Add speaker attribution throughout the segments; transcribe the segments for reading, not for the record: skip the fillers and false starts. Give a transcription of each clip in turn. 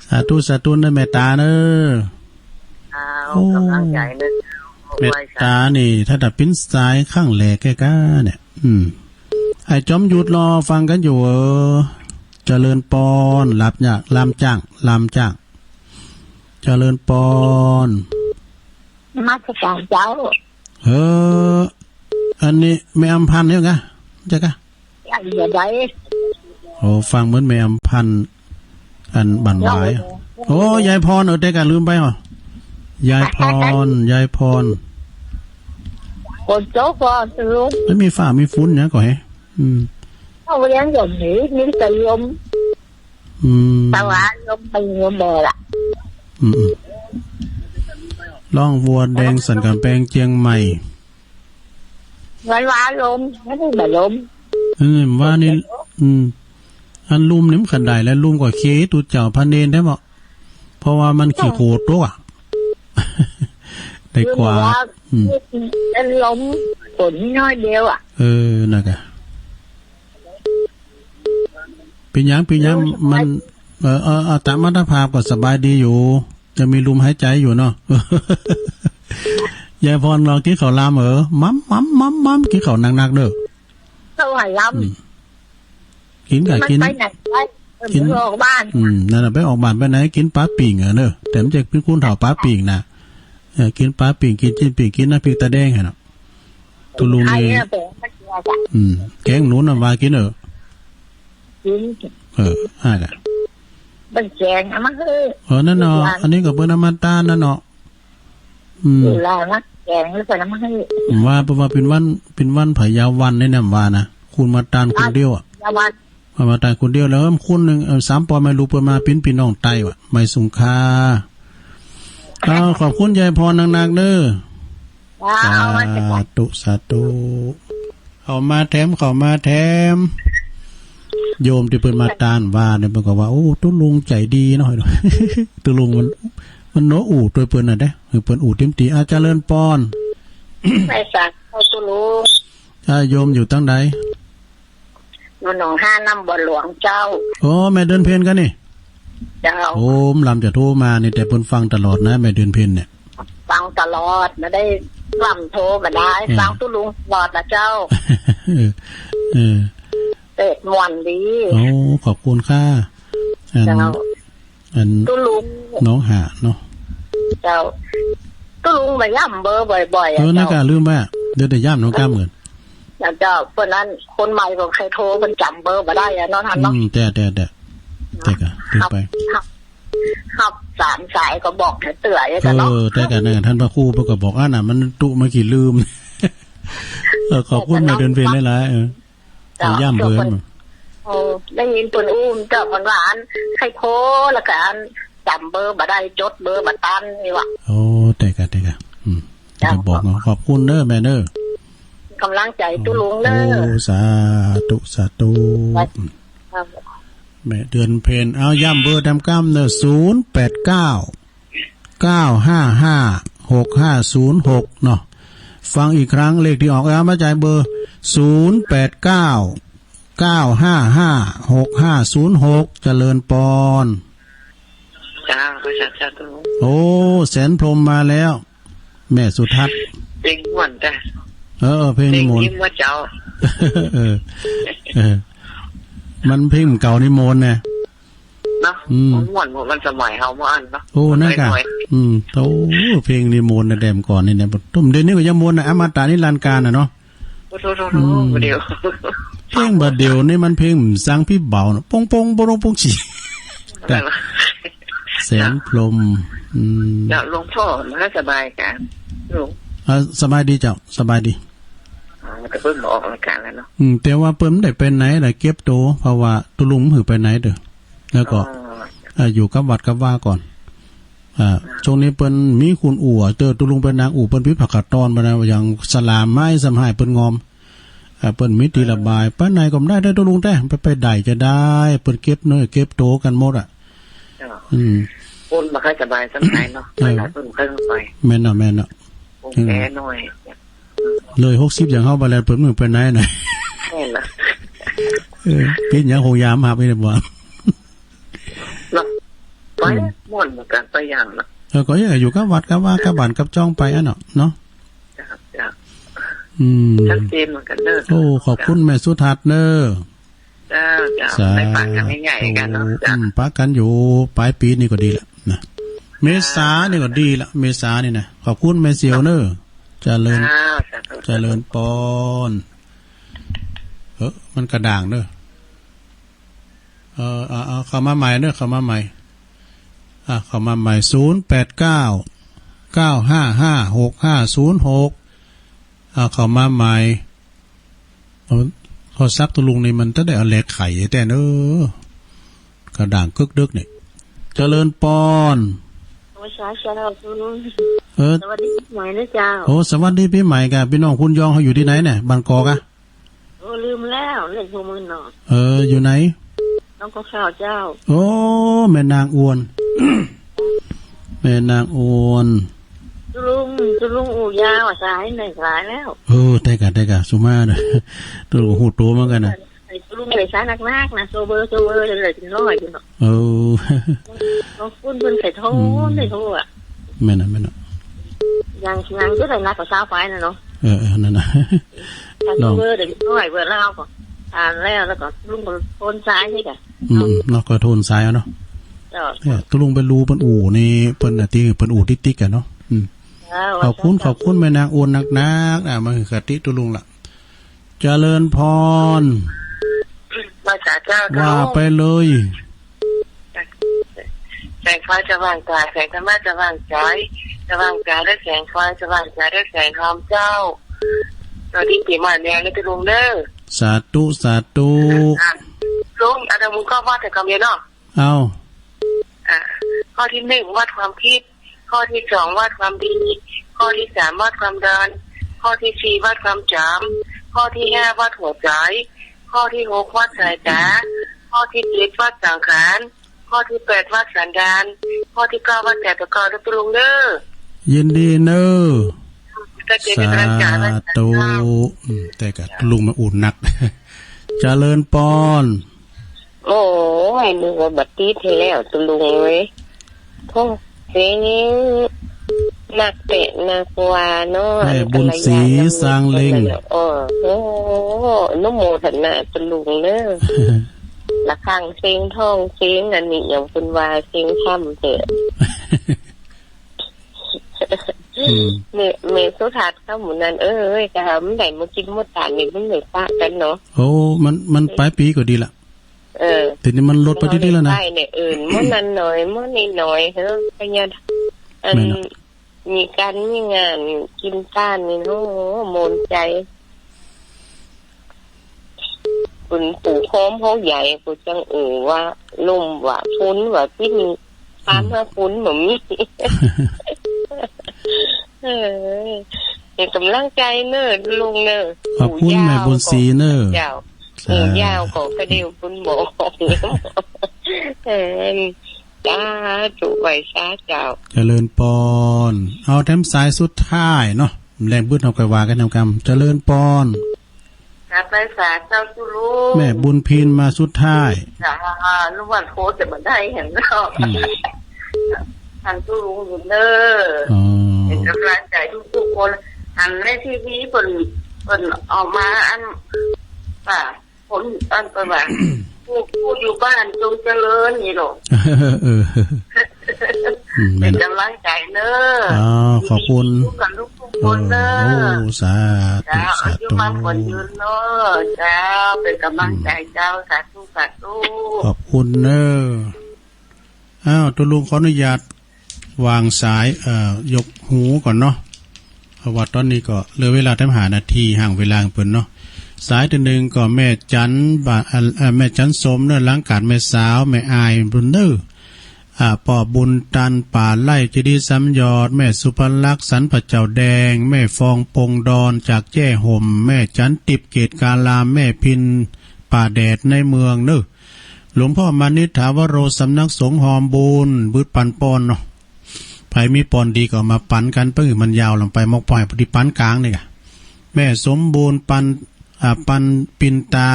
Speaker 1: สาธุสาธุนะแม่ตาเนอะ
Speaker 2: กำลังใจเนอะ
Speaker 1: แม่ตานี่ถ้าดับปิ้นสายข้างแหลกแก่ๆเนี่ยไอ้จอมหยุดรอฟังกันอยู่เจริญปอนหลับเนี่ยลำจ้างเจริญปอน
Speaker 2: มาสการเจ้า
Speaker 1: อันนี้แม่อำพันธ์เนี่ยไงจ๊ะกะ
Speaker 2: อย่าได้
Speaker 1: โอ้ฟังเหมือนแม่อำพันธ์อันบั่นหวายโอ้ยายพรแต่กันลืมไปเหรอยายพร
Speaker 2: คนโจ๊กก็รู้
Speaker 1: ไม่มีฝ้ามีฝุ่นเนี่ยก่อย
Speaker 2: เอาเลี้ยงหยมนี่นี่ตียมตะวันยมไปยมแบละ
Speaker 1: ล่องวัวแดงสันกำแพงเชียงใหม่
Speaker 2: วันวาลมไม่ได้แบบลม
Speaker 1: ว่านี่อันลุ่มนี่มันขันได้แล้วลุ่มกว่าเคตูเจ้าพันเนนได้บ่เพราะว่ามันขี้โคตรตัวได้กว่า
Speaker 2: เป็นลมฝนน้อยเดียว
Speaker 1: น่ะกะปีหยังมันตามมาตรภาพก็สบายดีอยู่จะมีลมหายใจอยู่เนาะยายพรลองกินข้าวลามมัมกินข้าวหนักๆเด้อ
Speaker 2: ข้าวไหลำ
Speaker 1: กินกับกิน
Speaker 2: กินออกบ้าน
Speaker 1: นั่นน่ะไปออกบ้านไปไหนกินปลาปิ่งเนอะแต่มันจะเป็นคุณเฒ่าปลาปิ่งนะกินปลาปิ่งกินจิ้นปิ่งกินน้ำพริกตาแดงเหรอตุลุงนี่แกงหนูน่ะว่ากิน
Speaker 2: กิน
Speaker 1: กะ
Speaker 2: เป็นแกงอะมันคือ
Speaker 1: นั่นเนาะอันนี้ก็เป็นน้ำมันตาลนั่นเนาะ
Speaker 2: ลานะแกงหรือเป็นน้ำมัน
Speaker 1: ว่าเพราะว่าเป็นวันพยาวันนี่นะว่านะคุณมาตานคุณเดียวอ่ะมาตานคุณเดียวแล้วคุณหนึ่ง3 ปอนไม่รู้เปิดมาปิ้นพี่น้องไตว่ะไม่สุงคาขอบคุณยายพรนักๆเด้อสาธุเขามาแถมโยมที่เปิดมาตานว่าเนี่ยเพิ่นก็ว่าโอ้ตุลุงใจดีหน่อยตุลุงมันโนอู่ตัวเปิ้นน่ะเด้เปิ้นอู่เต็มตีอาจารย์เลินปอน
Speaker 2: ไม่สักเขาตุลุง
Speaker 1: โยมอยู่ตั้งใด
Speaker 2: อยู่หนอง5น้ำบ่อหลวงเจ้า
Speaker 1: โอ้แม่เดือนเพ็ญกันนี่
Speaker 2: เจ้า
Speaker 1: โอ้ลำจะโทรมานี่แต่เพิ่นฟังตลอดนะแม่เดือนเพ็ญเนี่ย
Speaker 2: ฟังตลอดไม่ได้กล่ำโทรบ่ได้ฟังตุลุงตลอดนะเจ้าเตะม่วนดี
Speaker 1: โอ้ขอบคุณค่ะอัน
Speaker 2: ตุลุง
Speaker 1: น้องหาเนาะ
Speaker 2: เจ้าตุลุงไปย่ำเบอร์บ่อย
Speaker 1: ๆน่ากะลืมว่าเดี๋ยวได้ย่ำน้องก้ามเหมือน
Speaker 2: เจ้าเพิ่นนั้นคนใหม่ก็ใครโทรเพิ่นจำเบอร์บ่ได้เนาะท่านเนาะ
Speaker 1: แต่ก็ลืมไป
Speaker 2: ครับ3 สายก็บอกให้เตือนกันเนาะ
Speaker 1: แต่ก็นั่นท่านพระครูเพิ่นก็บอกน่ะมันตุมากี่ลืมขอบคุณแม่เดินเพ็ญหลายๆย่ำเบอร์
Speaker 2: ได้ยินเพิ่นอุ้มเจ้าหวานใครโทรแล้วก็จำเบอร์บ่ได้จดเบอร์บ่ทันนี่ว่ะ
Speaker 1: โอ้แต่ก็จะบอกเนาะขอบคุณเด้อแม่เด้
Speaker 2: อกำลังใจตุลุงเด้อ
Speaker 1: โอ้สาธุแม่เดือนเพ็ญเอาย่ำเบอร์ดำก้ำเด้อ0899555656เนาะฟังอีกครั้งเลขที่ออกแล้วมาจ่ายเบอร์0899555656เจริญปอน
Speaker 2: จ้าพระเจ้าตุ
Speaker 1: โอ้แสนพรหมมาแล้วแม่สุทัศน์
Speaker 2: เพลงม่วนจ้ะ
Speaker 1: เพลงนิมนต์
Speaker 2: ว่าเจ้า
Speaker 1: มันเพลงเก่านิมนต์ไง
Speaker 2: เนาะม่วนมันสมัยเฮาบ่อันเนาะ
Speaker 1: โอ้นั่นค่ะโตเพลงนิมนต์น่ะแดมก่อนนี่เนี่ยต้มเดี๋ยวนี้ก็ยังมนต์น่ะอมตะนิรันดร์การน่ะเนาะ
Speaker 2: โอ้เดี๋ยว
Speaker 1: เพลงบัดเดียวนี่มันเพลงสังพี่เบาน่ะปงปงปงฉีแต่แสนพรหม
Speaker 2: อยากหลวงพ่อมันก็สบายกันหลวง
Speaker 1: สบายดีเจ้าสบายดี
Speaker 2: แต่เพิ่นออกรายการแล้วเนาะ
Speaker 1: แต่ว่าเพิ่นได้ไปไหนได้เก็บโตเพราะว่าตุลุงหือไปไหนเด้อแล้วก็อยู่กับวัดกับว่าก่อนช่วงนี้เปิ้นมีคุณอู่ตุลุงเป็นนางอู่เปิ้นพิผักกะตอนบ่ได้อย่างสลามไม้สำหายเปิ้นงอมเปิ้นมีที่ระบายป้าไหนก็ได้ตุลุงแต่ไปได้จะได้เปิ้นเก็บน้อยเก็บโตกันหมด
Speaker 2: คนบ่ค่อยสบายสำหายเนาะไปหลายเพิ่นค่อยไป
Speaker 1: แม่นเนาะ
Speaker 2: แก่น้อย
Speaker 1: เลย60อย่างเฮาบ่แล้วเปิ้นมือไปไหนน่ะ
Speaker 2: แม่นล่ะ
Speaker 1: กินหยังคงยามหาไปได้บ่
Speaker 2: ม เนาะไปม่วนเหมือนกันไปอย่างเนาะ
Speaker 1: ก็อยู่กับวัดกับว่ากับบ้านกับจ้องไปอ่ะเนาะ
Speaker 2: จ้ะชัดเจนเหมือนกันเด้อ
Speaker 1: โอ้ขอบคุณแม่สุทัศน์เด้อ
Speaker 2: จ้าได้ปากกันง่ายๆกันเนาะ
Speaker 1: ปากกันอยู่ปลายปีนี่ก็ดีละนะเมษานี่ก็ดีละเมษานี่นะขอบคุณแม่เสียวเด้อเจริญปอนมันกระด่างเด้อเข้ามาใหม่เด้อเข้ามาใหม่เข้ามาใหม่0899556506เข้ามาใหม่พอซับตุลุงนี่มันจะได้เอาแหลกไข่แต่กระด่างกึกดึกนี่เจริญปอน
Speaker 2: สวัสดีปีใหม่นะเจ้า
Speaker 1: โอ้สวัสดีปีใหม่กะพี่น้องคุณยองเขาอยู่ที่ไหนเนี่ยบางกอกะ
Speaker 2: ลืมแล้วเล่นโฮมือหน่
Speaker 1: อยอยู่ไหน
Speaker 2: น้องก็ข้าวเจ้า
Speaker 1: โอ้แม่นางอวน แม่นางอวน
Speaker 2: ตุลุงอูยาวสายในสายแล้ว
Speaker 1: ได้กะสุมาเนี่ยตุลุงหูโตเหมือนกันนะ
Speaker 2: ตุลุงเลยสายนักนะโซเบอร์เลยเป็นร้อยอยู่เนาะน้องคุณเป็นใส่โทอ่ะ
Speaker 1: แม่น่ะ
Speaker 2: ยังจะได้นักกับสาวไฟนะเนาะ
Speaker 1: นั่นน่ะ
Speaker 2: โซเบอร์เดี๋ยวร้อยเบอร์แล้วก็อ่านแล้วก็ลุงโทนซ้ายใช่กะ
Speaker 1: เนาะก็โทนซ้ายเนาะตุลุงเป็นรูเป็นอู่นี่เป็นที่เป็นอู่ติ๊กๆกันเนาะขอบคุณแม่นางอวนนักมาคือคติตุลุงล่ะเจริญพรว่าไปเลย
Speaker 2: แสงฟ้าจะว่างกายแสงธรรมะจะว่างใจจะว่างกายด้วยแสงฟ้าจะว่างใจด้วยแสงธรรมเจ้าตอนที่ปีใหม่เนี่ยนี่ตุลุงเด้อ
Speaker 1: สาธุ
Speaker 2: ลุงอาจารย์มุก็ว่าแต่คำเดียวเนาะ
Speaker 1: เอา
Speaker 2: ข้อที่หนึ่งวาดความคิดข้อที่สองวาดความดีข้อที่สามวาดความดันข้อที่สี่วาดความจำข้อที่ห้าวาดหัวใจข้อที่หกวาดสายตาข้อที่เจ็ดวาดสังขารข้อที่แปดวาดสันดานข้อที่เก้าวาดแต่ประกอบตุลุงเด้อ
Speaker 1: ยินดีเนอสาธุแต่กับลุงมาอุ่นนักเจริญปอน
Speaker 2: โอ้ยนึกว่าบัดตีเทแล้วตุลุงเลยพ่อเสียงนักเตะนักวาเนาะ
Speaker 1: แม่บุญศรีสร้างเล็ง
Speaker 2: โอ้นุโมทนาตุลุงเด้อละครั้งเสียงทองเสียงอันนี้อย่างคุณว่าเสียงค่ำเถอะเมสุทัศน์เข้าหมุนนั้นกะมันได้มากินมดตานี่มันเลยปะกันเนาะ
Speaker 1: โอ้มันปลายปีก็ดีละทีนี้มันลดไปที่นี่แล้วนะ
Speaker 2: ใช่เนี่ยมันนั้นหน่อยมันนี่หน่อยเฮ้ยพญามีการมีงานกินต้านนี่โอ้โมนใจคุณปู่โค้มเขาใหญ่กูจังว่าลุ่มว่าฟุ้นว่าพี่มี3-5ฟุ้นเหมือนมีเป็นกำลังใจเนอลุงเนอ
Speaker 1: ขอบคุณแม่บุญศรีเน
Speaker 2: อยาวก็กระเดียวคุณหมอจ้าจุไว้ซาเจ้า
Speaker 1: เจริญปอนเอาแถมสายสุดท้ายเนาะแรงบึ้ดเอาไปว่ากันทำกรรมเจริญปอน
Speaker 2: ไปสาเจ้าจุลู
Speaker 1: แม่บุญพินมาสุดท้าย
Speaker 2: ลูกวันโคจะมาได้เห็นเนาะทางจุลูอยู่เนอเห็นกำลังใจทุกคนอันในทีวีเปิ่นออกมาอันผลอันประมาณผู้อยู่บ้านจงเจริญนี่หรอเป็นกำลังใจเนอะ
Speaker 1: ขอบคุณ
Speaker 2: กันทุกคนเนอะ
Speaker 1: สาธุ
Speaker 2: มาคนยืนเนอะจ้าเป็นกำลังใจเจ้าสาธุ
Speaker 1: ขอบคุณเนอะตัวลุงขออนุญาตวางสายยกหูก่อนเนาะเพราะว่าตอนนี้ก็เหลือเวลาตั้ง5 นาทีห่างเวลาเพิ่นเนาะสายที่หนึ่งก็แม่จันแม่จันสมเนื้อล้างกาดแม่สาวแม่อายบุญเนื้อป่อบุญตันป่าไล่เจดีซ้ำยอดแม่สุภลักษณ์สันพระเจ้าแดงแม่ฟองปงดอนจากแจ้ห่มแม่จันติบเกตกาลามแม่พินป่าแดดในเมืองเนื้อหลวงพ่อมานิษฐาวโรสำนักสงฆ์หอมบุญบืดปันปอนเนาะใครมีปอนดีก็มาปันกันเพื่อมันยาวลงไปมอกปล่อยพอดีปันกลางเนี่ยแม่สมบูรณ์ปันปินตา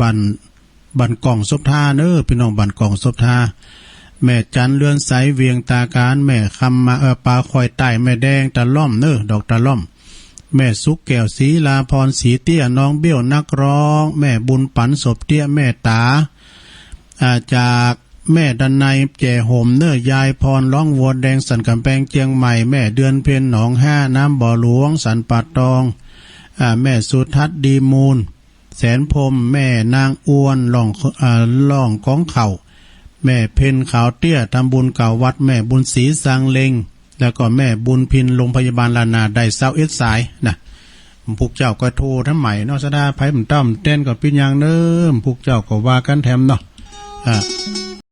Speaker 1: บันกล่องซบท่าเนอพี่น้องบันกล่องซบท่า แม่จันเลือนใสเวียงตาการแม่คำมาปลาคอยใต้แม่แดงตะล่อมเน้อดอกตะล่อมแม่สุกแก้วศรีลาพรสีเตี้ยน้องเบี้ยวนักร้องแม่บุญปันศพเตี้ยแม่ตาจากแม่ดันในแจ่ห่มเน้อยายพรร้องวัวแดงสันกำแพงเจียงใหม่แม่เดือนเพ็ญหนองห้าน้ำบ่อหลวงสันปัดตองแม่สุทัศน์ดีมูลแสนพรมแม่นางอ้วนล่องของเขาแม่เพ็ญขาวเตี้ยทำบุญเก่าวัดแม่บุญศรีสังเลงแล้วก็แม่บุญพินโรงพยาบาลลานาได้21สายนะพวกเจ้าก็โทรทั้งใหม่เนาะซะดาไผมันต้อมเต้นกับปิ้นยางเนิ่มพวกเจ้าก็ว่ากันแถมเนาะ